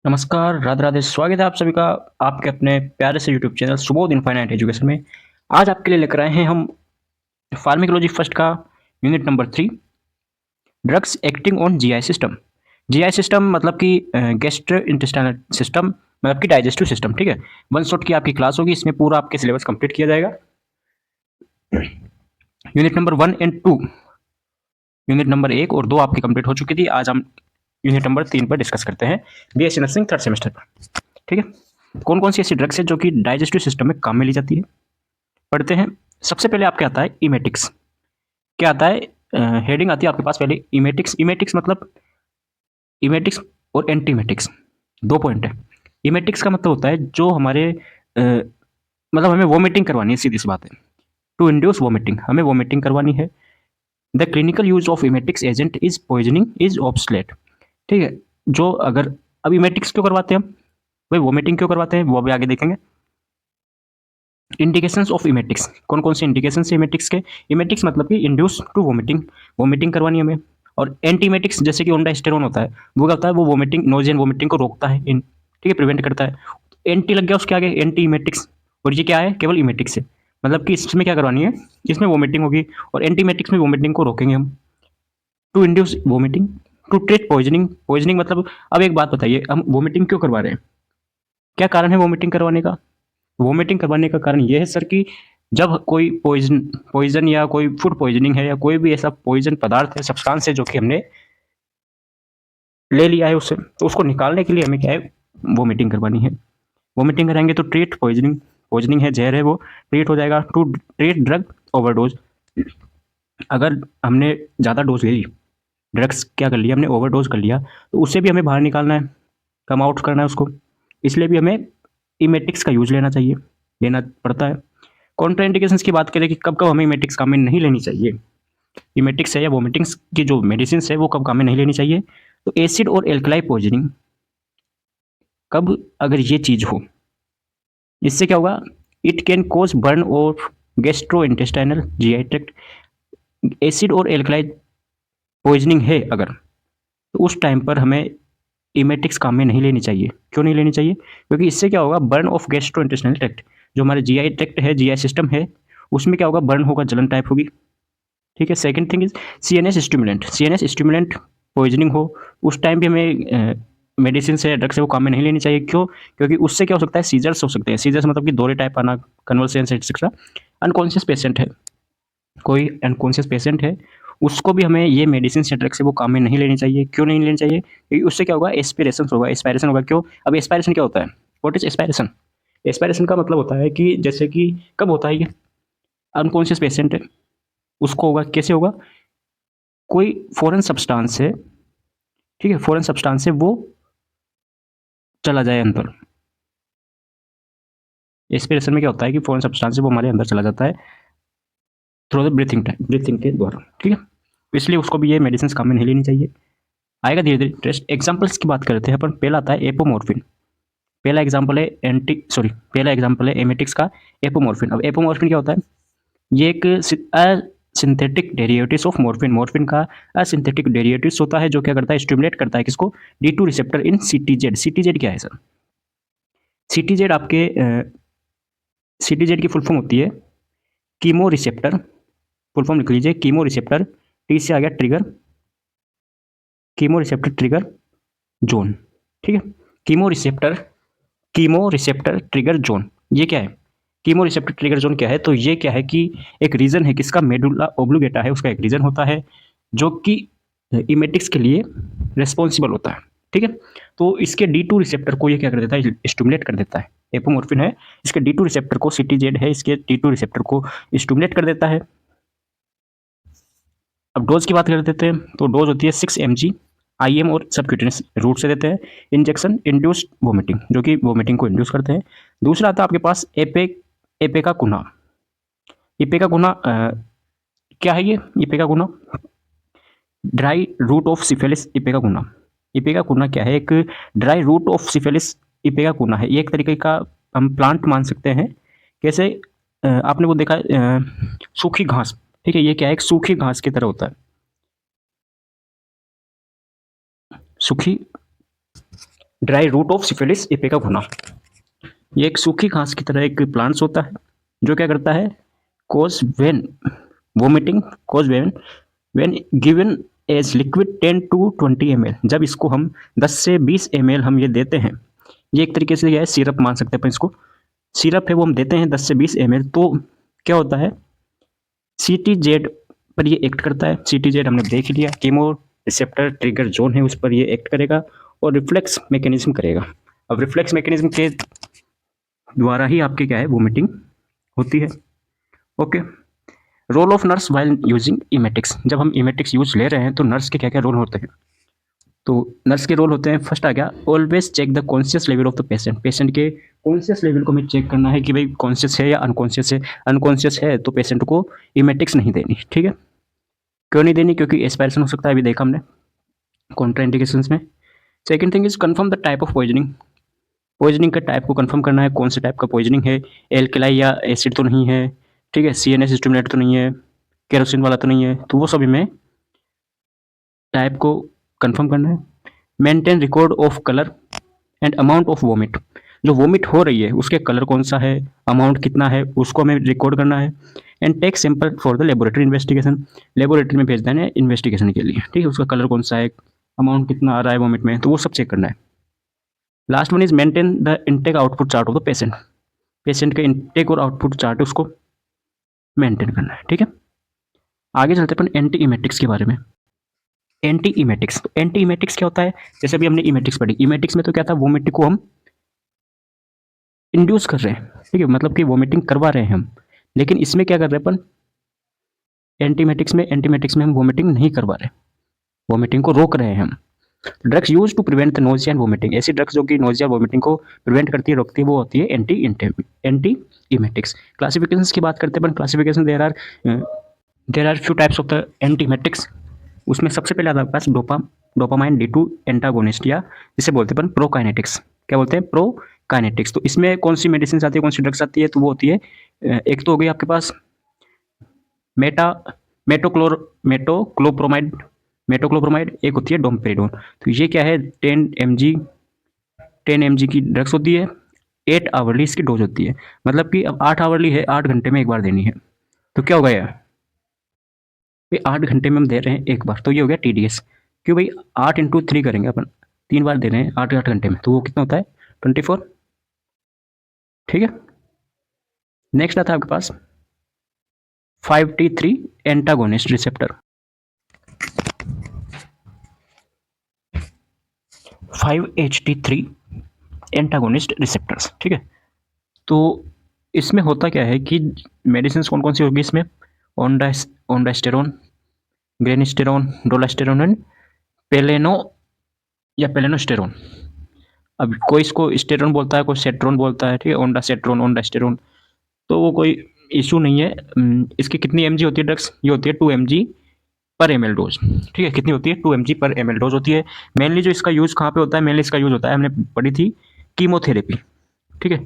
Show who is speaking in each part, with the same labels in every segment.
Speaker 1: नमस्कार, राधे राधे। स्वागत है आप सभी का आपके अपने प्यारे से YouTube channel Subodh infinite education में। आज आपके लिए लेकर आए हैं हम फार्माकोलॉजी फर्स्ट का unit number 3, drugs acting on GI system. GI system मतलब कि गैस्ट्रो इंटेस्टाइनल सिस्टम, मतलब कि डाइजेस्टिव सिस्टम। ठीक है, वन शॉट की आपकी क्लास होगी, इसमें पूरा आपके सिलेबस कंप्लीट किया जाएगा। Unit number 1 and 2, unit number 1 और 2 आपकी कंप्लीट हो चुकी थी। आज हम यूनिट नंबर 3 पर डिस्कस करते हैं, बीएससी नर्सिंग थर्ड सेमेस्टर पर। ठीक है, कौन कौन सी ऐसी ड्रग्स है जो कि डाइजेस्टिव सिस्टम में काम में ली जाती है, पढ़ते हैं। सबसे पहले आपके आता है इमेटिक्स। क्या आता है? हेडिंग आती है आपके पास पहले इमेटिक्स। इमेटिक्स मतलब इमेटिक्स और एंटीमेटिक्स, दो पॉइंट है। इमेटिक्स का मतलब होता है जो हमारे मतलब हमें वोमिटिंग करवानी है, सीधी सी बात है। टू इंड्यूस वोमिटिंग, हमें वोमिटिंग करवानी है। The clinical use of emetics agent is poisoning is obsolete. ठीक है, जो अगर अब इमेटिक्स क्यों करवाते हैं हम, भाई वोमिटिंग क्यों करवाते हैं वो अभी आगे देखेंगे। इंडिकेशंस ऑफ इमेटिक्स, कौन कौन से इंडिकेशंस है इमेटिक्स के। इमेटिक्स मतलब कि इंड्यूस टू वोमिटिंग, वोमिटिंग करवानी हमें। और एंटीमेटिक्स जैसे कि ओंडास्टेरोन होता है, वो क्या होता है, वो वोमिटिंग, नोजिया वोमिटिंग को रोकता है, ठीक है, प्रिवेंट करता है। एंटी लग गया उसके आगे, एंटी इमेटिक्स। और ये क्या है, केवल इमेटिक्स है, मतलब कि इसमें क्या करवानी है, इसमें वोमिटिंग होगी, और एंटीमेटिक्स में वोमिटिंग को रोकेंगे हम। To induce vomiting, to treat poisoning. Poisoning मतलब, अब एक बात बताइए, हम वोमिटिंग क्यों करवा रहे हैं, क्या कारण है वोमिटिंग करवाने का। वोमिटिंग करवाने का कारण ये है सर कि जब कोई पॉइजन पॉइजन या कोई फूड पॉइजनिंग है या कोई भी ऐसा पॉइजन पदार्थ है, सब्सटेंस है जो कि हमने ले लिया है उससे, तो उसको निकालने के लिए हमें क्या है, वोमिटिंग करवानी है। वोमिटिंग कराएंगे तो ट्रीट पॉइजनिंग, पॉइजनिंग है, जहर है, वो ट्रीट हो जाएगा। टू ट्रीट ड्रग ओवरडोज, अगर हमने ज़्यादा डोज ले ली, ड्रग्स क्या कर लिया हमने, ओवरडोज कर लिया, तो उससे भी हमें बाहर निकालना है, कम आउट करना है उसको। इसलिए भी हमें इमेटिक्स का यूज लेना चाहिए, लेना पड़ता है। कॉन्ट्राइंडिकेशंस की बात करें कि कब कब हमें इमेटिक्स काम में नहीं लेनी चाहिए, इमेटिक्स है या वोमिटिंग्स की जो मेडिसिन है वो कब काम में नहीं लेनी चाहिए। तो एसिड और एल्कलाई पॉइजनिंग, कब अगर ये चीज़ हो, इससे क्या होगा, इट कैन कोज बर्न और gastro intestinal GI tract. Acid और एल्कलाई पॉइजनिंग है अगर, तो उस टाइम पर हमें इमेटिक्स काम में नहीं लेनी चाहिए। क्यों नहीं लेनी चाहिए, क्योंकि इससे क्या होगा, burn of gastro intestinal tract, जो हमारे जीआई ट्रैक्ट है, जीआई सिस्टम है, उसमें क्या होगा, बर्न होगा, जलन टाइप होगी। ठीक है, second thing is CNS stimulant. CNS stimulant poisoning हो, उस टाइम भी हमें मेडिसिन से, ड्रग से वो काम में नहीं लेनी चाहिए। क्यों, क्योंकि उससे क्या हो सकता है, सीजर्स हो सकते हैं। सीजर्स मतलब कि दौरे टाइप आना, कन्वर्सेंस एक्सेट्रा। अनकॉन्शियस पेशेंट है, कोई अनकॉन्शियस पेशेंट है, उसको भी हमें ये मेडिसिन से, ड्रग से वो काम में नहीं लेनी चाहिए। क्यों नहीं लेनी चाहिए, क्योंकि उससे क्या होगा, एस्पिरेशन होगा, एस्पायरेशन होगा। क्यों, अब एस्पायरेशन क्या होता है, व्हाट इज एस्पायरेशन। एस्पायरेशन का मतलब होता है कि जैसे कि कब होता है ये, अनकॉन्शियस पेशेंट है, उसको होगा, कैसे होगा, कोई फॉरेन सब्सटेंस है, ठीक है, फॉरेन सब्सटेंस है, वो चला जाए अंदर। एस्पिरेशन में क्या होता है कि फॉरेन सब्सटेंस है वो हमारे अंदर चला जाता है through the breathing time, breathing के द्वारा। ठीक है, तो इसलिए उसको भी ये मेडिसिन काम में नहीं लेनी चाहिए। आएगा धीरे धीरे टेस्ट। एग्जाम्पल्स की बात करते हैं अपन। पहला आता है एपोमॉर्फिन। पहला एग्जाम्पल है पहला एग्जाम्पल है एमेटिक्स का, एपोमॉर्फिन। अब एपोमॉर्फिन क्या होता है, ये एक synthetic derivatives of morphine. Morphine का सिंथेटिक डेरिवेटिव्स होता है, जो क्या करता है, स्टिमुलेट करता है किसको, D2 रिसेप्टर इन सीटीजेड। सीटीजेड क्या है सर, सीटीजेड आपके सीटीजेड की फुल फॉर्म होती है कीमो रिसेप्टर। फुल फॉर्म लिख लीजिए, कीमो रिसेप्टर, टी से आ गया trigger, chemo receptor trigger zone. ठीक है, chemo receptor, chemo receptor trigger zone, ये क्या है, कीमो रिसेप्टर ट्रिगर जोन क्या है, तो ये क्या है कि एक रीजन है किसका, मेडुला ओब्लिगेटा है, उसका एक रीजन होता है जो कि इमेटिक्स के लिए रिस्पॉन्सिबल होता है। ठीक है, तो इसके D2 रिसेप्टर को ये क्या कर देता है, स्टिमुलेट कर देता है। एपोमॉर्फिन है, इसके D2 रिसेप्टर को, सीटीजेड है, इसके D2 रिसेप्टर को स्टिमुलेट कर देता है। अब डोज की बात कर देते हैं, तो डोज होती है 6 mg, IM और सबक्यूटेनियस रूट से देते हैं। इंजेक्शन इंड्यूस्ड वोमिटिंग, जो कि वोमिटिंग को इंड्यूस करते हैं। दूसरा आता है आपके पास एपेका गुना। इपेका गुना क्या है, ये इपेका गुना, ड्राई रूट ऑफ सिफिलिस इपेका गुना। इपेका गुना क्या है, एक ड्राई रूट ऑफ सिफिलिस इपेका गुना है। ये एक तरीके का हम प्लांट मान सकते हैं। कैसे, आपने वो देखा सूखी घास, ठीक है, ये क्या है, एक सूखी घास की तरह होता है, सूखी ड्राई रूट ऑफ सिफिलिस इपेका घुना, ये एक सूखी घास की तरह एक प्लांट्स होता है जो क्या करता है, cause when vomiting, cause when given as liquid 10 to 20 ml, जब इसको हम 10 से 20 ml हम ये देते हैं, ये एक तरीके से क्या है, सिरप मान सकते हैं अपन इसको, सिरप है वो हम देते हैं 10 से 20 ml, तो क्या होता है, CTZ पर ये एक्ट करता है। CTZ हमने देख लिया, कीमो रिसेप्टर ट्रिगर जोन है, उस पर ये एक्ट करेगा और रिफ्लेक्स मैकेनिज्म करेगा। अब रिफ्लेक्स मैकेनिज्म के द्वारा ही आपके क्या है, वोमिटिंग होती है। Okay, role of nurse while using emetics, जब हम इमेटिक्स यूज ले रहे हैं तो नर्स के क्या क्या रोल होते हैं, तो नर्स के रोल होते हैं, फर्स्ट आ गया always check the conscious level of the patient, patient के कॉन्शियस लेवल को हमें चेक करना है कि भाई कॉन्शियस है या अनकॉन्शियस है, अनकॉन्शियस है तो पेशेंट को इमेटिक्स नहीं देनी, ठीक है। क्यों नहीं देनी, क्योंकि एस्पायरेशन हो सकता है, अभी देखा हमने कॉन्ट्राइंडिकेशंस में। Second thing is confirm the type of poisoning, poisoning का टाइप को कंफर्म करना है, कौन से टाइप का पॉइजनिंग है, एल्कलाई या एसिड तो नहीं है, ठीक है, CNS स्टिमुलेटर तो नहीं है, केरोसिन वाला तो नहीं है, तो वो सभी में टाइप को कंफर्म करना है। Maintain record of colour and amount of vomit, जो वोमिट हो रही है उसके कलर कौन सा है, अमाउंट कितना है, उसको हमें रिकॉर्ड करना है। And take sample for the laboratory investigation, laboratory में भेज देना है इन्वेस्टिगेशन के लिए, ठीक है, उसका कलर कौन सा है, अमाउंट कितना आ रहा है वोमिट में, तो वो सब चेक करना है। Last one is maintain the intake output chart of the patient, patient का इनटेक और आउटपुट चार्ट है उसको मेंटेन करना है, ठीक है। आगे चलते अपन एंटी इमेटिक्स के बारे में। एंटी इमेटिक्स, तो एंटी इमेटिक्स क्या होता है, जैसे अभी हमने इमेटिक्स पढ़ी, इमेटिक्स में तो क्या था, वोमिटिंग को हम इंड्यूस कर रहे हैं, ठीक है, मतलब कि वोमिटिंग करवा रहे हैं हम, लेकिन इसमें क्या कर रहे हैं अपन, एंटीमेटिक्स में हम वोमिटिंग नहीं करवा रहे, वोमिटिंग को रोक रहे हैं हम। Drugs use to prevent the nausea and vomiting, ऐसी ड्रग्स जो कि नोजिया वोमिटिंग को प्रिवेंट करती है, रोकती है, वो होती है एंटी इमेटिक्स। क्लासिफिकेशंस की बात करते हैं अपन, classification there are few types of the antiemetics. उसमें सबसे पहले आता है पास डोपामाइन D2 एंटागोनिस्ट, या जिसे बोलते हैं अपन प्रोकाइनेटिक्स, क्या बोलते हैं, प्रोकाइनेटिक्स। तो इसमें कौन सी मेडिसिन आती है, कौन सी ड्रग्स आती है, तो वो होती है, एक तो हो गई आपके पास मेटोक्लोप्रोमाइड, एक होती है डोमपेरिडोन। तो ये क्या है, 10 mg की ड्रग्स होती है, 8 आवरली इसकी डोज होती है, मतलब कि अब 8 आवरली है, 8 घंटे में एक बार देनी है, तो क्या हो गया, ये 8 घंटे में हम दे रहे हैं एक बार, तो ये हो गया TDS। क्यों भाई, 8 × 3 करेंगे अपन, 3 बार दे रहे हैं 8 घंटे में, तो वो कितना होता है 24, ठीक है। नेक्स्ट आता है आपके पास 5T3 antagonist receptor, 5HT3 antagonist receptors, ठीक है। तो इसमें होता क्या है कि मेडिसिन कौन कौन सी होगी इसमें, ओंडास्टेरोन, ग्रेनिस्टेरोन, डोलास्टेरोन एंड पेलेनोस्टेरोन। अब कोई इसको स्टेरोन बोलता है, कोई सेट्रोन बोलता है, ठीक है, ओंडास्टेरोन, तो वो कोई इशू नहीं है। इसकी कितनी mg होती है ड्रग्स, ये होती है 2 mg पर ml डोज, ठीक है, कितनी होती है 2 mg पर ml डोज होती है। मेनली जो इसका यूज़ कहाँ पे होता है, मेनली इसका यूज़ होता है, हमने पढ़ी थी कीमोथेरेपी, ठीक है,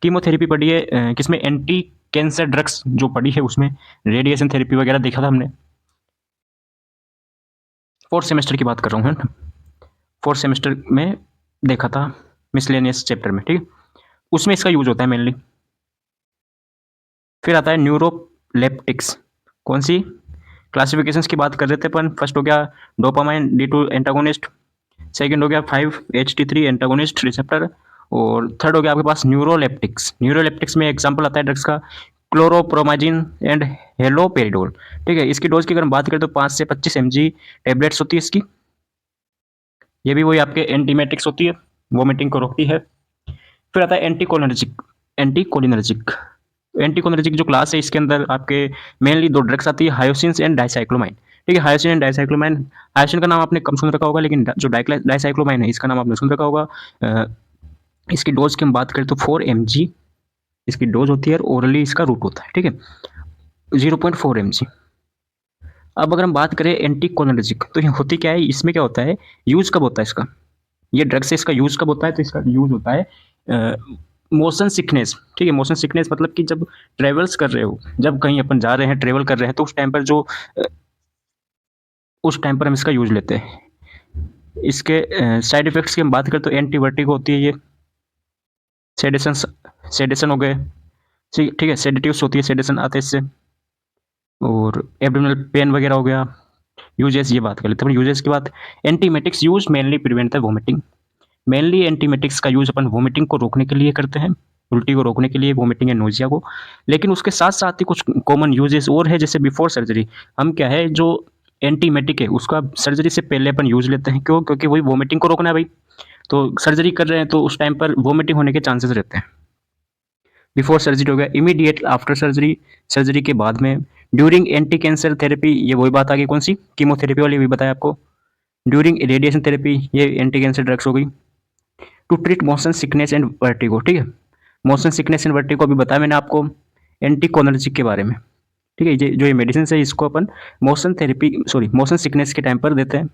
Speaker 1: कीमोथेरेपी पढ़ी है, किसमें, एंटी कैंसर ड्रग्स जो पढ़ी है उसमें, रेडिएशन थेरेपी वगैरह देखा था हमने, 4th सेमेस्टर की बात कर रहा हूँ, है ना, 4th सेमेस्टर में देखा था मिसलेनियस चैप्टर में, ठीक है, उसमें इसका यूज होता है मेनली। फिर आता है न्यूरोलेप्टिक्स, कौन सी, क्लासिफिकेशंस की बात कर रहे थे अपन, फर्स्ट हो गया डोपामाइन D2 एंटागोनिस्ट, सेकंड हो गया 5HT3 एंटागोनिस्ट रिसेप्टर, और थर्ड हो गया आपके पास न्यूरोलेप्टिक्स। न्यूरोलेप्टिक्स में एग्जांपल आता है ड्रग्स का क्लोरोप्रोमाजिन एंड हेलोपेरिडोल, ठीक है। इसकी डोज की अगर हम बात करें तो 5 से 25 mg टेबलेट्स होती है इसकी, ये भी वही आपके एंटीमेटिक्स होती है, वोमिटिंग को रोकती है। फिर आता है एंटीकोलिनर्जिक जो क्लास है, इसके अंदर आपके मेनली 2 ड्रग्स आती है, हायोसिन एंड डाइसाइक्लोमाइन, ठीक है, हायोसिन एंड डाइसाइक्लोमाइन। हायोसिन का नाम आपने कम सुन रखा होगा, लेकिन जो डाइसाइक्लोमाइन है इसका नाम आपने सुन रखा होगा। इसकी डोज की हम बात करें तो 4 mg इसकी डोज होती है, और ओरली इसका रूट होता है, ठीक है, 0.4 mg। अब अगर हम बात करें एंटीकोलिनर्जिक, तो ये होती क्या है, इसमें क्या होता है, यूज कब होता है इसका, ये ड्रग से इसका यूज कब होता है, तो इसका यूज होता है मोशन सिकनेस, ठीक है, मोशन सिकनेस मतलब कि जब ट्रेवल्स कर रहे हो, जब कहीं अपन जा रहे हैं, ट्रेवल कर रहे हैं, तो उस टाइम पर हम इसका यूज लेते हैं। इसके साइड इफेक्ट्स की हम बात करें तो एंटी वर्टिगो होती है, ये सेडेशन सेडेशन हो गए, ठीक है, सेडेटिव्स होती है, सेडेशन आते हैं इससे, और एब्डोमिनल पेन वगैरह हो गया। यूजेस ये बात कर लेते हैं, यूजेस की बात, antiemetics use mainly prevent the vomiting. Mainly antiemetics का यूज अपन वोमिटिंग को रोकने के लिए करते हैं, उल्टी को रोकने के लिए, वोमिटिंग या नोजिया को। लेकिन उसके साथ साथ ही कुछ कॉमन यूजेस और है, जैसे बिफोर सर्जरी हम क्या है जो एंटीमेटिक है उसका सर्जरी से पहले अपन यूज लेते हैं। क्यों? क्योंकि वही वोमिटिंग को रोकना है भाई, तो सर्जरी कर रहे हैं तो उस टाइम पर वोमिटिंग होने के चांसेस रहते हैं। बिफोर सर्जरी हो गया, इमीडिएट आफ्टर सर्जरी, सर्जरी के बाद में, ड्यूरिंग एंटी कैंसर थेरेपी, ये वही बात आ गई, कौन सी, कीमोथेरेपी वाली भी बताया आपको। ड्यूरिंग रेडिएशन थेरेपी, ये एंटी कैंसर ड्रग्स हो गई। To treat motion sickness and vertigo, ठीक है, मोशन सिकनेस एंड वर्टिगो अभी बताया मैंने आपको, एंटीकोनर्जिक के बारे में, ठीक है, ये जो ये मेडिसिन है इसको अपन motion therapy, sorry, motion sickness के टाइम पर देते हैं।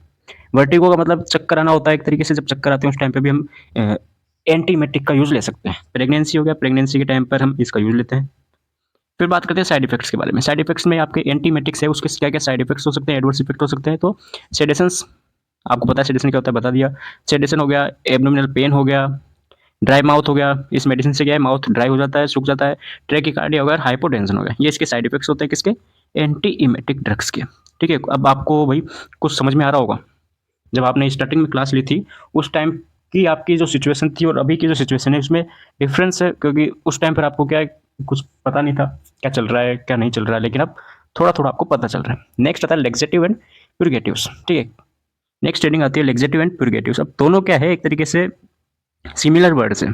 Speaker 1: वर्टिगो का मतलब चक्कर आना होता है एक तरीके से, जब चक्कर आते हैं उस टाइम पे भी हम एंटीमेटिक का यूज ले सकते हैं। प्रेगनेंसी हो गया, प्रेगनेंसी के टाइम पर हम इसका यूज लेते हैं। फिर बात करते हैं साइड इफेक्ट्स के बारे में। साइड इफेक्ट्स में आपके एंटीमेटिक्स है, उसके क्या क्या साइड इफेक्ट्स हो सकते हैं, एडवर्स इफेक्ट हो सकते हैं। तो सेडेशंस, आपको पता है सेडेशन क्या होता है, बता दिया। सेडेशन हो गया, एब्डोमिनल पेन हो गया, ड्राई माउथ हो गया, इस मेडिसिन से क्या है माउथ ड्राई हो जाता है, सूख जाता है, ट्रैकिकार्डिया हो गया, हाइपोटेंशन हो गया, ये इसके साइड इफेक्ट्स होते हैं किसके, एंटी इमेटिक ड्रग्स के। ठीक है, अब आपको भाई कुछ समझ में आ रहा होगा, जब आपने स्टार्टिंग में क्लास ली थी उस टाइम की आपकी जो सिचुएशन थी और अभी की जो सिचुएशन है उसमें डिफरेंस है, क्योंकि उस टाइम पर आपको क्या है कुछ पता नहीं था क्या चल रहा है क्या नहीं चल रहा है, लेकिन अब थोड़ा थोड़ा आपको पता चल रहा है। नेक्स्ट आता है लेक्सेटिव एंड प्यूरगेटिव्स, ठीक है, नेक्स्ट हेडिंग आती है लेक्सेटिव एंड प्यूरगेटिव्स। अब दोनों क्या है एक तरीके से सिमिलर वर्ड्स हैं,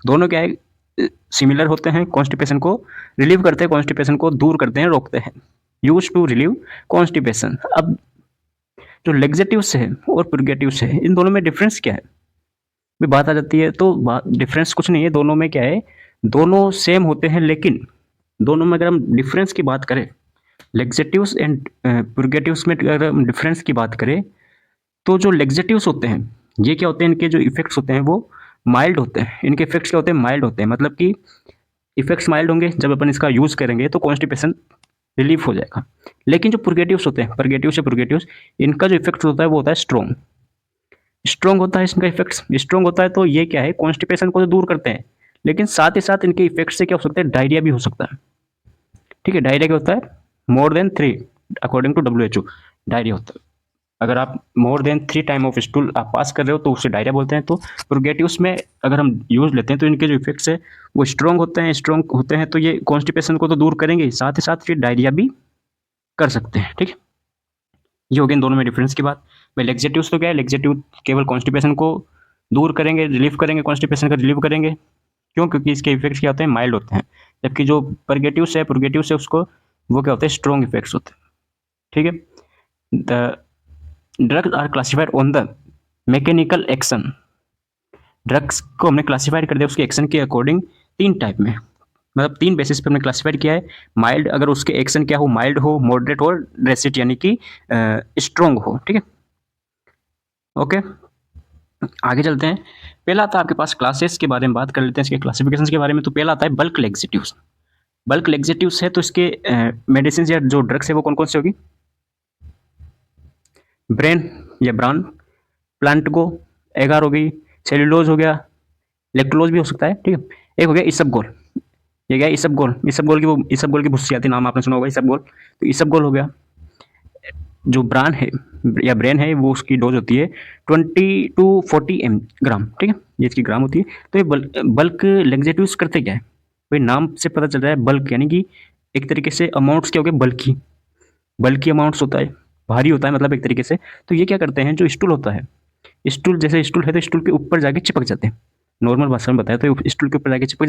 Speaker 1: दोनों क्या है सिमिलर होते हैं, कॉन्स्टिपेशन को रिलीव करते हैं, कॉन्स्टिपेशन को दूर करते हैं, रोकते हैं, यूज टू रिलीव कॉन्स्टिपेशन। अब जो लेक्सेटिव्स है और प्यूरगेटिव्स है इन दोनों में डिफरेंस क्या है, भी बात आ जाती है। तो डिफरेंस कुछ नहीं है, दोनों में क्या है, दोनों सेम होते हैं, लेकिन दोनों में अगर हम डिफरेंस की बात करें, लेक्सेटिव्स एंड प्यूरगेटिव्स में अगर हम डिफरेंस की बात करें, तो जो लेक्सेटिव्स होते हैं ये क्या होते हैं, इनके जो इफेक्ट्स होते हैं वो माइल्ड होते हैं। इनके इफेक्ट्स क्या होते हैं, माइल्ड होते हैं, मतलब कि इफेक्ट्स माइल्ड होंगे, जब अपन इसका यूज करेंगे तो कॉन्स्टिपेशन रिलीफ हो जाएगा। लेकिन जो पुर्गेटिव्स होते हैं, परगेटिव्स या पुर्गेटिव्स, इनका जो इफेक्ट होता है वो होता है स्ट्रॉन्ग, स्ट्रॉन्ग होता है इनका इफेक्ट्स, स्ट्रॉन्ग होता है। तो ये क्या है, कॉन्स्टिपेशन को तो दूर करते हैं, लेकिन साथ ही साथ इनके इफेक्ट से क्या हो सकता है, डायरिया भी हो सकता है। ठीक है, डायरिया क्या होता है, more than 3 according to WHO diarrhoea होता है। अगर आप more than 3 time of stool आप पास कर रहे हो तो उससे डायरिया बोलते हैं। तो प्रोगेटिव्स में अगर हम यूज लेते हैं तो इनके जो इफेक्ट्स है वो स्ट्रॉन्ग होते हैं, स्ट्रॉन्ग होते हैं, तो ये कॉन्स्टिपेशन को तो दूर करेंगे, साथ ही साथ फिर डायरिया भी कर सकते हैं। ठीक है, ये हो गया इन दोनों में डिफरेंस की बात। भाई लेक्सेटिव्स तो क्या है, लेक्सेटिव केवल कॉन्स्टिपेशन को दूर करेंगे, रिलीफ करेंगे, कॉन्स्टिपेशन का रिलीव करेंगे। क्यों? क्योंकि इसके इफेक्ट्स क्या होते हैं, माइल्ड होते हैं। जबकि जो परगेटिव्स है, प्रोगेटिव्स है, उसको वो क्या होते हैं, स्ट्रॉन्ग इफेक्ट्स होते हैं। ठीक है, the drugs are classified on the mechanical action. Drugs को हमने क्लासिफाइड कर दिया उसके एक्शन के अकॉर्डिंग 3 टाइप में, मतलब 3 बेसिस पे हमने क्लासिफाइड किया है। माइल्ड, अगर उसके एक्शन क्या हो, माइल्ड हो, मॉडरेट हो, ड्रेसिट यानी कि स्ट्रॉन्ग हो। ठीक है, ओके, आगे चलते हैं। पहला आता है आपके पास क्लासेस के बारे में बात कर लेते हैं, इसके क्लासिफिकेशन के बारे में। तो पहला आता है बल्क लेक्सेटिव्स। बल्क लेक्सेटिव्स है तो इसके मेडिसिन या जो ड्रग्स है वो कौन कौन सी होगी, ब्रेन या ब्रान, प्लांटगो, एगार हो गई, सेल्यूलोज हो गया, इलेक्ट्रोलोज भी हो सकता है। ठीक है, एक हो गया इसबगोल, ये गया इसबगोल, इसबगोल की भुस्सी आती है, नाम आपने सुना होगा इसबगोल, तो इसबगोल हो गया। जो ब्रान है या ब्रेन है वो उसकी डोज होती है 20 to 40 ग्राम। ठीक है, ये इसकी ग्राम होती है। तो ये बल्क लेक्सेटिव्स करते क्या है, भाई नाम से पता चल रहा है बल्क, यानी कि एक तरीके से अमाउंट्स क्या हो गए, बल्की अमाउंट्स होता है, भारी होता है मतलब एक तरीके से। तो ये क्या करते हैं, जो स्टूल होता है, स्टूल जैसे स्टूल है तो स्टूल के ऊपर जाके चिपक जाते हैं, नॉर्मल भाषा में बताया तो स्टूल के ऊपर जाके चिपक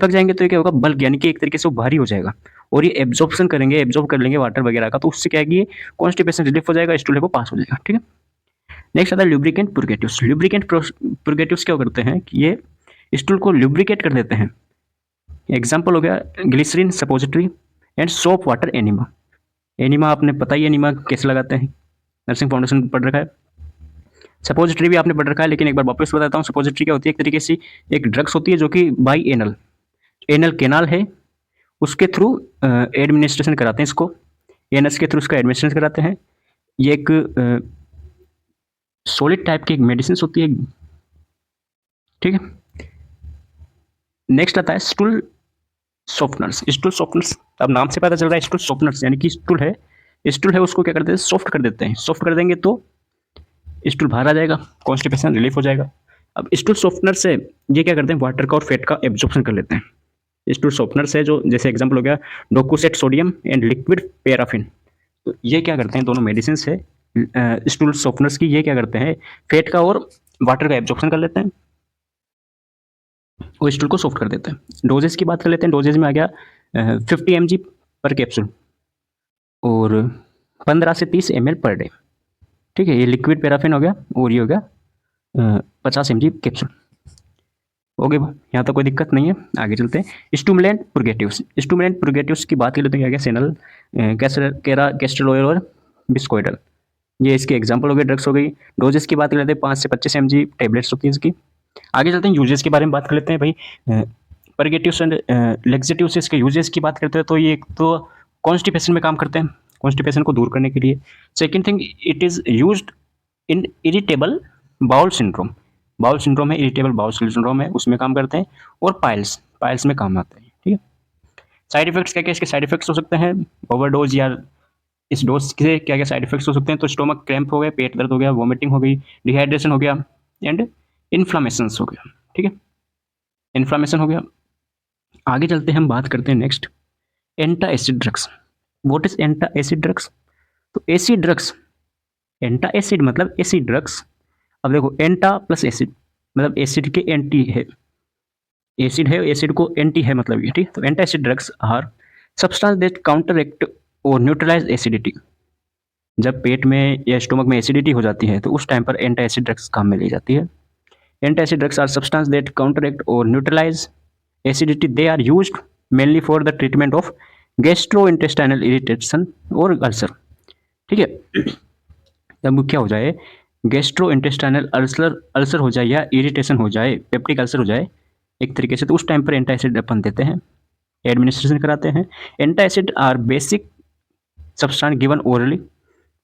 Speaker 1: जाएंगे तो ये क्या होगा, बल्क, यानी कि एक तरीके से वो भारी हो जाएगा और ये एब्जॉर्प्शन करेंगे, एब्जॉर्ब कर लेंगे वाटर वगैरह का, तो उससे क्या है कि कॉन्स्टिपेशन रिलीफ हो जाएगा, स्टूल को पास हो जाएगा। ठीक है, नेक्स्ट आता है लुब्रिकेंट पुर्गेटिव्स। लुब्रिकेंट पुर्गेटिव्स क्या करते हैं कि ये स्टूल को लुब्रिकेट कर देते हैं। एग्जाम्पल हो गया glycerine suppository and soap water enema. Enema आपने पता ही, एनिमा कैसे लगाते हैं, नर्सिंग फाउंडेशन पढ़ रखा है। सपोजिटरी भी आपने पढ़ रखा है, लेकिन एक बार वापस बताता हूँ। सपोजिटरी क्या होती है, एक तरीके से एक ड्रग्स होती है जो कि बाई एनल, एनल केनाल है, उसके थ्रू एडमिनिस्ट्रेशन कराते हैं इसको, एनएस के थ्रू इसका एडमिनिस्ट्रेशन कराते हैं। ये एक सॉलिड टाइप की एक मेडिसिन होती है, ठीक है। नेक्स्ट आता है स्टूल सॉफ्टनर्स। स्टूल सॉफ्टनर्स, अब नाम से पता चल रहा है स्टूल सॉफ्टनर्स यानी कि स्टूल है उसको क्या करते हैं, सॉफ्ट कर देते हैं। सॉफ्ट कर देंगे तो स्टूल बाहर आ जाएगा, कॉन्स्टिपेशन रिलीफ हो जाएगा। अब स्टूल सॉफ्टनर से ये क्या करते हैं, वाटर का और फैट का एब्जॉर्प्शन कर लेते हैं। स्टूल सॉफ्टनर से जो जैसे एग्जांपल हो गया डोकोसेट सोडियम एंड लिक्विड पैराफिन, तो ये क्या करते हैं, दोनों मेडिसिन है स्टूल सॉफ्टनर्स की, ये क्या करते हैं, फैट का और वाटर का एब्जॉर्प्शन कर लेते हैं और स्टूल को सॉफ्ट कर देते हैं। डोजेज की बात कर लेते हैं। डोजेज में आ गया 50 mg पर कैप्सूल और 15 से 30 ml पर डे, ठीक है। ये लिक्विड पैराफिन हो गया और ये हो गया 50 mg कैप्सूल। ओके, यहाँ तो कोई दिक्कत नहीं है, आगे चलते हैं। स्टूमुलेंट पुर्गेटिव्स। स्टूमुलेंट पुर्गेटिव्स की बात करें तो क्या सेनल, कैस्टर ऑयल और बिस्कोइडल, ये इसके एग्जांपल हो गए, ड्रग्स हो गई। डोजेस की बात कर लेते हैं 5 से 25 mg टेबलेट्स होती हैं इसकी। आगे चलते हैं यूजेस के बारे में बात कर लेते हैं भाई। परगेटिव्स एंड लेक्सेटिव्स, इसके यूजेस की बात करते हैं तो ये एक तो कॉन्स्टिपेशन में काम करते हैं, कॉन्स्टिपेशन को दूर करने के लिए। Second thing, it is used in irritable bowel syndrome. Bowel syndrome है, इरिटेबल बाउल सिंड्रोम है, उसमें काम करते हैं। और पाइल्स में काम आते हैं, ठीक है। साइड इफेक्ट्स क्या क्या इसके साइड इफेक्ट्स हो सकते हैं, ओवरडोज या इस डोज से क्या क्या साइड इफेक्ट्स हो सकते हैं, तो स्टोमक क्रैम्प हो गया, पेट दर्द हो गया, वॉमिटिंग हो गई, डिहाइड्रेशन हो गया एंड इन्फ्लामेशन हो गया, ठीक है। इन्फ्लामेशन हो गया। आगे चलते हैं, हम बात करते हैं next antacid drugs. What is antacid drugs? तो एसिड ड्रग्स, एंटा एसिड मतलब एसिड ड्रग्स। अब देखो एंटा प्लस एसिड मतलब एसिड के एंटी है, एसिड है एसिड को एंटी है मतलब ये, ठीक। तो antacid drugs are substance that counteract or neutralise acidity. जब पेट में या स्टोमक में एसिडिटी हो जाती है तो उस टाइम पर एंटा एसिड ड्रग्स काम में ली जाती है। Antacid drugs are substance that counteract or neutralise acidity. They are used mainly for the treatment of gastrointestinal irritation और अल्सर, ठीक है। जब क्या हो जाए, गैस्ट्रो इंटेस्टाइनल अल्सर हो जाए या इरिटेशन हो जाए, पेप्टिक अल्सर हो जाए एक तरीके से, तो उस टाइम पर एंटासिड अपन देते हैं, एडमिनिस्ट्रेशन कराते हैं। Antacid are basic substance given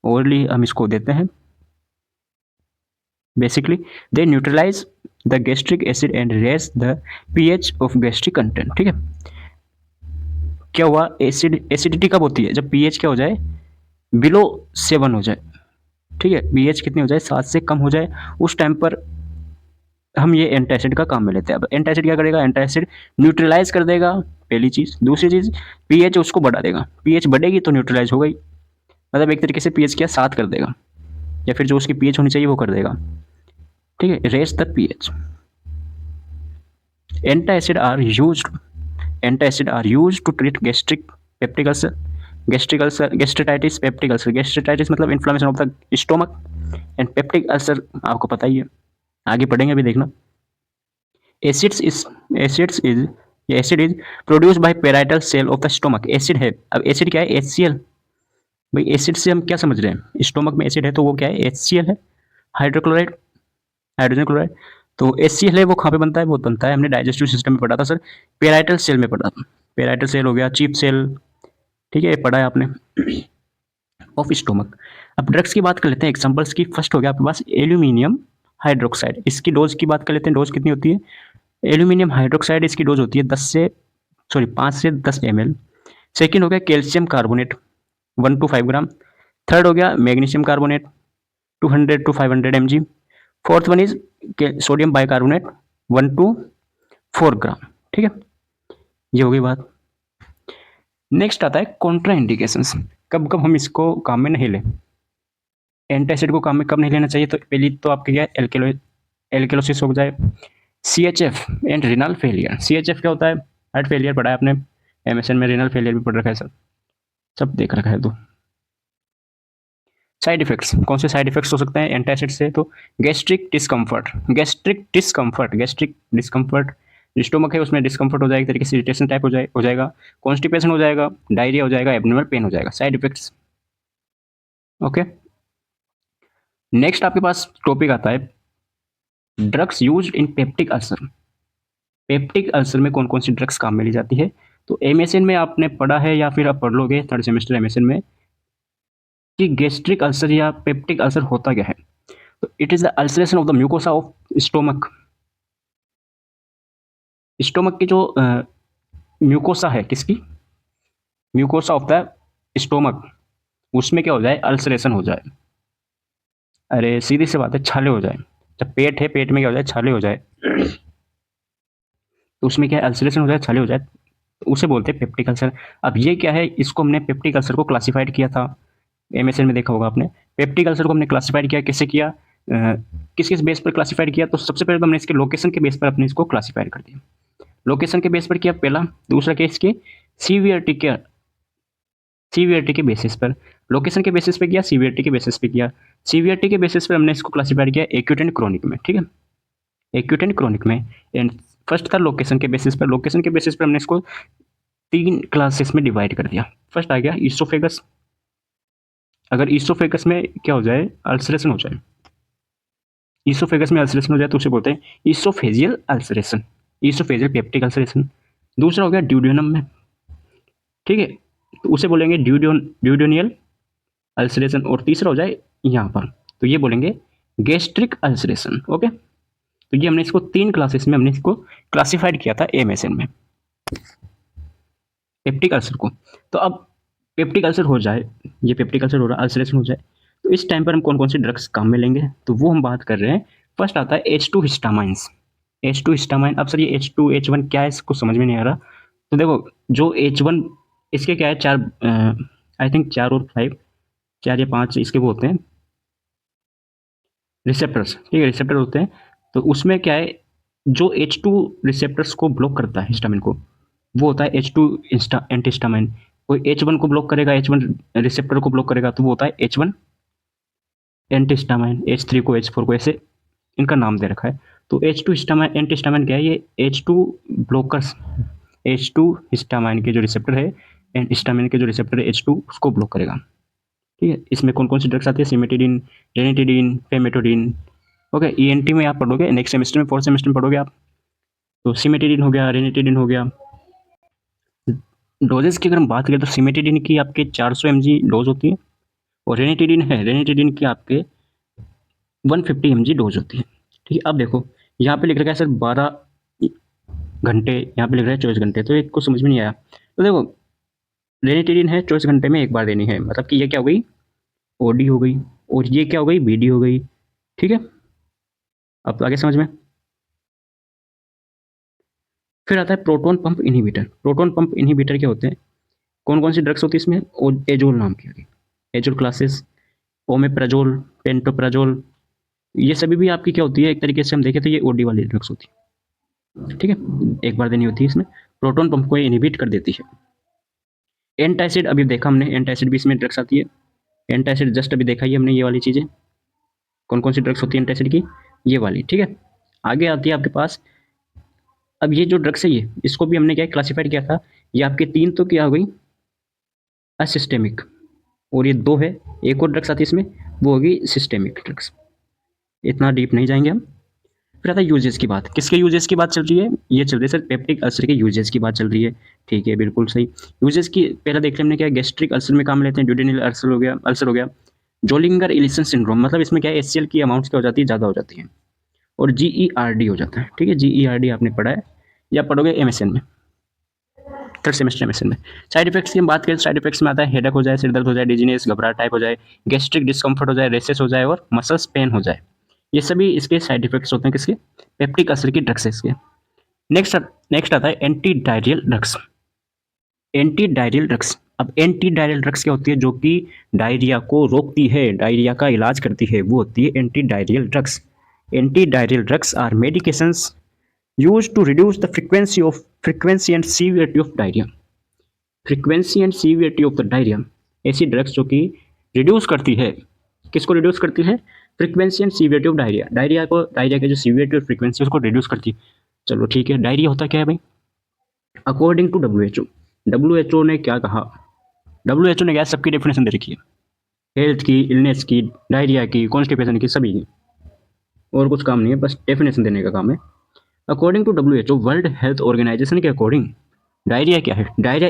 Speaker 1: orally हम इसको देते हैं। Basically they neutralise the gastric acid and raise the pH of gastric content, ठीक है। क्या हुआ, एसिडिटी कब होती है, जब पीएच क्या हो जाए, बिलो 7 हो जाए, ठीक है। पीएच कितनी हो जाए, 7 से कम हो जाए, उस टाइम पर हम ये एंटासिड का काम में लेते हैं। अब एंटासिड क्या करेगा, एंटासिड न्यूट्रलाइज कर देगा, पहली चीज़। दूसरी चीज़, पीएच उसको बढ़ा देगा, पीएच बढ़ेगी तो न्यूट्रलाइज हो गई, मतलब एक तरीके से पीएच क्या 7 कर देगा, या फिर जो उसकी पीएच होनी चाहिए वो कर देगा, ठीक है। Raise the pH. Antacid are used to treat gastric peptic ulcer, gastritis, peptic ulcer. Gastritis मतलब inflammation of the stomach and peptic ulcer आपको पता ही है, आगे पढ़ेंगे अभी देखना। Acid is produce by parietal cell of the stomach. Acid है, अब एसिड क्या है, HCl। भाई एसिड से हम क्या समझ रहे हैं, स्टोमक में एसिड है तो वो क्या है, HCl है, हाइड्रोक्लोराइड, हाइड्रोजन क्लोराइड। तो HCl है वो कहाँ पे बनता है, वो बनता है, हमने डाइजेस्टिव सिस्टम में पढ़ा था सर, पेराइटल सेल में पढ़ा था। पेराइटल सेल हो गया, चीफ सेल, ठीक है, पढ़ा है आपने, ऑफ स्टोमक। अब ड्रग्स की बात कर लेते हैं एग्जांपल्स की। फर्स्ट हो गया आपके पास एल्यूमिनियम हाइड्रोक्साइड। इसकी डोज की बात कर लेते हैं, डोज कितनी होती है, एल्यूमिनियम हाइड्रोक्साइड इसकी डोज होती है 5 से 10 ml। सेकेंड हो गया calcium carbonate 1 to 5 gram. Third हो गया magnesium carbonate 200 to 500 mg। Fourth one is sodium bicarbonate 1 to 4 ग्राम, ठीक है। ये हो गई बात। नेक्स्ट आता है कॉन्ट्रा इंडिकेशंस। कब कब हम इसको काम में नहीं ले, एंटासिड को काम में कब नहीं लेना चाहिए, तो पहली तो आपके क्या एल्केलोसिस हो जाए, CHF and renal failure. CHF क्या होता है, हार्ट फेलियर पढ़ा है आपने MSN में, रिनल फेलियर भी पढ़ रखा है सर, सब देख रखा है। तो साइड इफेक्ट्स, कौन से साइड इफेक्ट्स हो सकते हैं एंटासिड से, तो गैस्ट्रिक डिस्कम्फर्ट, स्टोमक है उसमें डिस्कम्फर्ट हो जाएगा, एक तरीके से इरिटेशन टाइप हो जाएगा, कॉन्स्टिपेशन हो जाएगा, डायरिया हो जाएगा, एब्डोमिनल पेन हो जाएगा, साइड इफेक्ट्स, ओके। नेक्स्ट आपके पास टॉपिक आता है drugs used in peptic ulcer. Peptic ulcer में कौन कौन सी ड्रग्स काम में ली जाती है, तो MSN में आपने पढ़ा है या फिर आप पढ़ लोगे 3rd सेमेस्टर MSN में कि गैस्ट्रिक अल्सर या पेप्टिक अल्सर होता क्या है। तो it is the ulceration of the mucosa of stomach. Stomach की जो म्यूकोसा है, किसकी, म्यूकोसा ऑफ द स्टोमक, उसमें क्या हो जाए, अल्सरेशन हो जाए। अरे सीधी सी बात है, छाले हो जाए। जब पेट है, पेट में क्या हो जाए, छाले हो जाए, तो उसमें क्या है, अल्सरेशन हो जाए, छाले हो जाए, तो उसे बोलते हैं पेप्टिक अल्सर। अब ये क्या है, इसको हमने पेप्टिक अल्सर को क्लासिफाइड किया था, एमएसएन में देखा होगा आपने। पेप्टिक अल्सर को हमने क्लासिफाइड किया, कैसे किया, किस किस बेस पर क्लासिफाइड किया, तो सबसे पहले तो हमने इसके लोकेशन के बेस पर अपने इसको क्लासिफाइड कर दिया। लोकेशन के बेस पर किया पहला। दूसरा केस के सीवियरिटी के, सीवियरिटी के बेसिस पर। लोकेशन के बेसिस पे किया, सीवियरिटी के बेसिस पे किया। सीवियरिटी के बेसिस पर हमने इसको क्लासिफाइड किया एक्यूट एंड क्रोनिक में, ठीक है, एक्यूट एंड क्रोनिक में। एंड फर्स्ट था लोकेशन के बेसिस पर। लोकेशन के बेसिस पर हमने इसको 3 क्लासेस में डिवाइड कर दिया। फर्स्ट आ गया ईसोफेगस। अगर ईसोफेगस में क्या हो जाए, अल्सरेशन हो जाए, ईसोफेगस में अल्सरेशन हो जाए तो उसे बोलते हैं oesophageal ulceration, oesophageal peptic ulceration. दूसरा हो गया ड्यूडेनम में, ठीक है, तो उसे बोलेंगे ड्यूडेनियल अल्सरेशन। और तीसरा हो जाए यहाँ पर, तो ये बोलेंगे गैस्ट्रिक अल्सरेशन। ओके, तो ये हमने इसको 3 क्लासेस में हमने इसको क्लासिफाइड किया था एमएसएन में, पेप्टिक अल्सर को। तो अब पेप्टिक अल्सर हो जाए, ये पेप्टिक अल्सर हो रहा है, अल्सरेशन हो जाए, तो इस टाइम पर हम कौन कौन सी ड्रग्स काम में लेंगे, तो वो हम बात कर रहे हैं। फर्स्ट आता है H2 हिस्टामाइंस। H2 histamine. अब सर ये H2 H1 क्या है, इसको समझ में नहीं आ रहा। तो देखो, जो H1, इसके क्या है, 4, आई थिंक 4 और 5, 4 या 5 इसके वो होते हैं रिसेप्टर्स, ठीक है, रिसेप्टर होते हैं। तो उसमें क्या है, जो H2 रिसेप्टर्स को ब्लॉक करता है हिस्टामिन को, वो होता है H2 एंटीहिस्टामाइन। कोई H1 को ब्लॉक करेगा, H1 रिसेप्टर को ब्लॉक करेगा, तो वो होता है H1 एंटीहिस्टामाइन। H3 को, H4 को, ऐसे इनका नाम दे रखा है। तो H2 हिस्टामाइन एंटीहिस्टामाइन क्या है, ये H2 ब्लॉकर्स, H2 हिस्टामाइन के जो रिसेप्टर है, एंड हिस्टामिन के जो रिसेप्टर है H2, उसको ब्लॉक करेगा, ठीक है। इसमें कौन कौन सी ड्रग्स आती है, सिमेटिडिन, रेनिटिडिन, फेमेटोडिन। ओके, ईएनटी में आप पढ़ोगे, नेक्स्ट सेमेस्टर में, 4th सेमेस्टर में पढ़ोगे आप। तो सिमेटिडिन हो गया, रेनिटिडिन हो गया। डोजेस की अगर हम बात करें तो सिमेटिडिन की आपके 400 mg डोज होती है, और रेनिटिडिन है, रेनिटिडिन की आपके 150 mg डोज होती है, ठीक है। अब देखो, यहाँ पे लिख रखा है सर 12 घंटे, यहाँ पे लिख रहा है 24 घंटे, तो एक को समझ में नहीं आया। तो देखो, रेनिटिडिन है 24 घंटे में एक बार देनी है, मतलब कि ये क्या हो गई, ओडी हो गई, और ये क्या हो गई, बीडी हो गई, ठीक है। अब तो आगे समझ में। फिर आता है proton pump inhibitor. Proton pump inhibitor क्या होते हैं, कौन कौन सी ड्रग्स होती है इसमें, एजोल नाम की होगी, एजोल क्लासेस, ओमेप्राजोल, पेंटोप्राजोल, ये सभी भी आपकी क्या होती है, एक तरीके से हम देखें तो ये ओडी वाली ड्रग्स होती है, ठीक है, एक बार देनी होती है। इसमें प्रोटोन पंप को इनहिबिट कर देती है। एंटासिड अभी देखा हमने, एंटासिड भी इसमें ड्रग्स आती है। एंटासिड जस्ट अभी देखा ही हमने, ये वाली चीज़ें कौन कौन सी ड्रग्स होती है एंटासिड की, ये वाली, ठीक है। आगे आती है आपके पास, अब ये जो ड्रग्स है, ये इसको भी हमने क्या क्लासिफाइड किया था, ये आपके 3 तो क्या हो गई, असिस्टेमिक, और ये 2 है, एक और ड्रग्स आती है इसमें, वो होगी सिस्टेमिक ड्रग्स। इतना डीप नहीं जाएंगे हम। फिर आता है यूजेस की बात। किसके यूजेस की बात चल रही है, ये चल रही है सर पेप्टिक अल्सर के यूजेस की बात चल रही है, ठीक है, बिल्कुल सही। यूजेस की पहले देख रहे हमने क्या, गैस्ट्रिक अल्सर में काम लेते हैं, ड्यूडेनल अल्सर हो गया, अल्सर हो गया। जोलिंगर एलिसन सिंड्रोम, मतलब इसमें क्या है, एचसीएल की अमाउंट्स क्या हो जाती है, ज़्यादा हो जाती है, और जीईआरडी हो जाता है, ठीक है, जीईआरडी आपने पढ़ा है या पढ़ोगे एमएसएन में, 3rd सेमेस्टर एमएसएन में। साइड इफेक्ट्स की हम बात करें, साइड इफेक्ट्स में आता है हेडेक हो जाए, सिर दर्द हो जाए, डिजीनेस, घबराहट टाइप हो जाए, गैस्ट्रिक डिस्कम्फर्ट हो जाए, रेसेस हो जाए, और मसल्स पेन हो जाए। ये सभी इसके साइड इफेक्ट्स होते हैं, किसके, पेप्टिक अल्सर की ड्रग्स के। नेक्स्ट नेक्स्ट आता है anti diarrhoeal drugs. Anti diarrhoeal drugs, अब एंटी डायरियल ड्रग्स क्या होती है, जो कि डायरिया को रोकती है, डायरिया का इलाज करती है, वो होती है anti diarrhoeal drugs. Anti diarrhoeal drugs are medications used to reduce the frequency and severity of diarrhoea. Frequency and severity of the diarrhoea, ऐसी ड्रग्स जो कि रिड्यूस करती है, किसको रिड्यूस करती है, frequency and severity of diarrhoea, diarrhoea को, diarrhoea की जो सीवियरिटी और फ्रीक्वेंसी उसको रिड्यूस करती है। चलो ठीक है, डायरिया होता क्या है भाई, according to W H O ने क्या कहा, डब्ल्यू एच ओ ने क्या सबकी डेफिनेशन दे रखी है, हेल्थ की, इलनेस की, डायरिया की, कॉन्स्टिपेशन की, सभी की, और कुछ काम नहीं है, बस डेफिनेशन देने का काम है। According to W H O, World Health Organization के अकॉर्डिंग, डायरिया क्या है, diarrhoea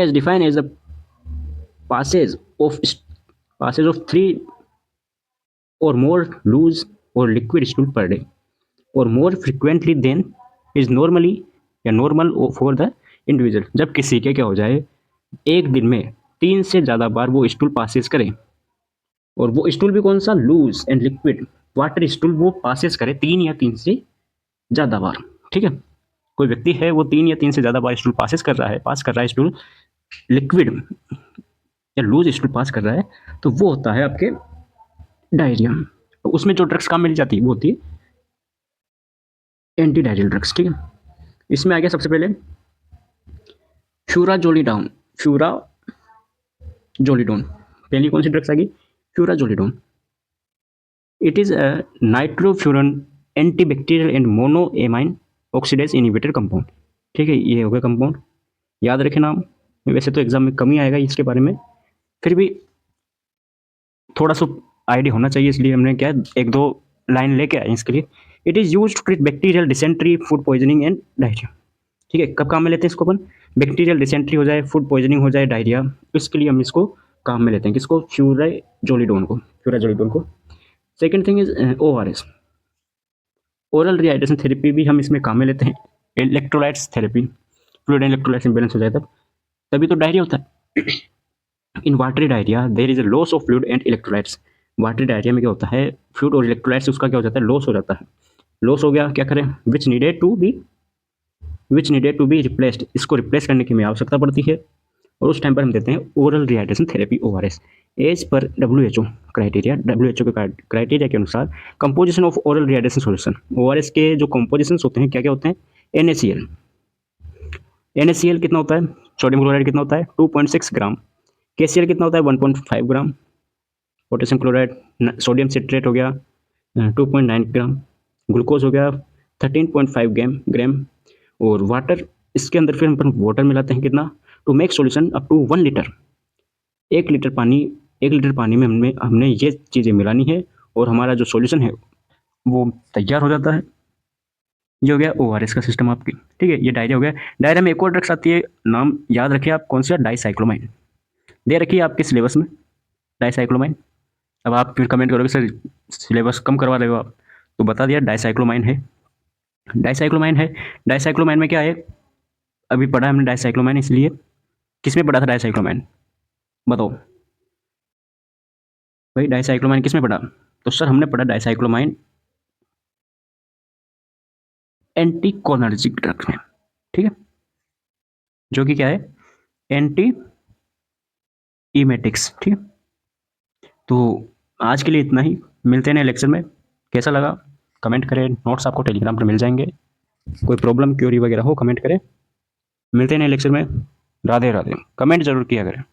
Speaker 1: is defined as a passage of passage of three or more loose or liquid stool per day or more frequently than is normally या normal for the individual. जब किसी के क्या हो जाए एक दिन में 3 से ज़्यादा बार वो स्टूल पासेस करे, और वो स्टूल भी कौन सा, loose and liquid water stool वो पासेस करे 3 या 3 से ज़्यादा बार। ठीक है, कोई व्यक्ति है वो 3 या 3 से ज़्यादा बार स्टूल पास कर रहा है स्टूल लिक्विड या लूज स्टूल पास कर रहा है, तो वो होता है आपके डायरिया। तो उसमें जो ड्रग्स काम मिल जाती है वो होती है एंटी डायरियल ड्रग्स। ठीक है, इसमें आ गया सबसे पहले फ्यूराजोलिडोन। फ्यूराजोलिडोन पहली कौन सी ड्रग्स आ गई, furazolidone. It is a nitrofuran antibacterial and monoamine oxidase inhibitor compound. ठीक है, ये हो गया कंपाउंड, याद रखें नाम। वैसे तो एग्जाम में कम ही आएगा इसके बारे में, फिर भी थोड़ा सा आइडिया होना चाहिए, इसलिए हमने क्या एक दो लाइन लेके आए इसके लिए। It is use to treat bacterial dysentery, food poisoning and diarrhoea. ठीक है, कब काम में लेते हैं इसको अपन, बैक्टीरियल डिसेंट्री हो जाए, फूड पॉइजनिंग हो जाए, डायरिया, इसके लिए हम इसको काम में लेते हैं। किसको, फ्यूराजोलिडोन को। Second thing is ORS, oral rehydration therapy भी हम इसमें काम में लेते हैं। Electrolytes therapy, fluid and electrolytes imbalance हो जाए तभी तो डायरिया होता है। In watery diarrhoea there is a loss of fluid and electrolytes. Watery diarrhoea में क्या होता है, फ्लूइड और इलेक्ट्रोलाइट्स उसका क्या हो जाता है, लॉस हो जाता है। लॉस हो गया, क्या करें, विच नीडेड टू बी रिप्लेस्ड, इसको रिप्लेस करने की हमें आवश्यकता पड़ती है, और उस टाइम पर हम देते हैं oral rehydration therapy ORS। As per WHO criteria, WHO के क्राइटेरिया के अनुसार composition of oral rehydration solution, ORS के जो कंपोजिशन होते हैं क्या क्या होते हैं, NaCl कितना होता है, सोडियम क्लोराइड कितना होता है 2.6 ग्राम, KCl कितना होता है 1.5 ग्राम, पोटेशियम क्लोराइड, सोडियम सिट्रेट हो गया 2.9 ग्राम, ग्लूकोज हो गया 13.5 ग्राम, और वाटर, इसके अंदर फिर हम वाटर मिलाते हैं कितना, to make solution up to 1 litre. 1 litre पानी में हमने ये चीज़ें मिलानी है, और हमारा जो सॉल्यूशन है वो तैयार हो जाता है। ये हो गया ORS का सिस्टम आपकी। ठीक है, ये डायरिया हो गया। डायरिया में एक और ड्रग्स आती है, नाम याद रखिए आप, कौन सा, डाइसाइक्लोमाइन, दे रखिए आपके सिलेबस में डाइसाइक्लोमाइन। अब आप फिर कमेंट करोगे सर सिलेबस कम करवा रहे हो आप, तो बता दिया डाइसाइक्लोमाइन है। डाइसाइक्लोमाइन में क्या है, अभी पढ़ा हमने डाइसाइक्लोमाइन, इसलिए किस में पढ़ा था डाइसाइक्लोमाइन, बताओ भाई, डाइसाइक्लोमाइन किस में पढ़ा, तो सर हमने पढ़ा डाइसाइक्लोमाइन एंटीकोलिनर्जिक ड्रग्स में। ठीक है, जो कि क्या है, एंटी इमेटिक्स। ठीक है, तो आज के लिए इतना ही, मिलते हैं नए लेक्चर में। कैसा लगा कमेंट करें, नोट्स आपको टेलीग्राम पर मिल जाएंगे, कोई प्रॉब्लम क्यूरी वगैरह हो कमेंट करें। मिलते हैं नए लेक्चर में, राधे राधे, कमेंट जरूर किया करें।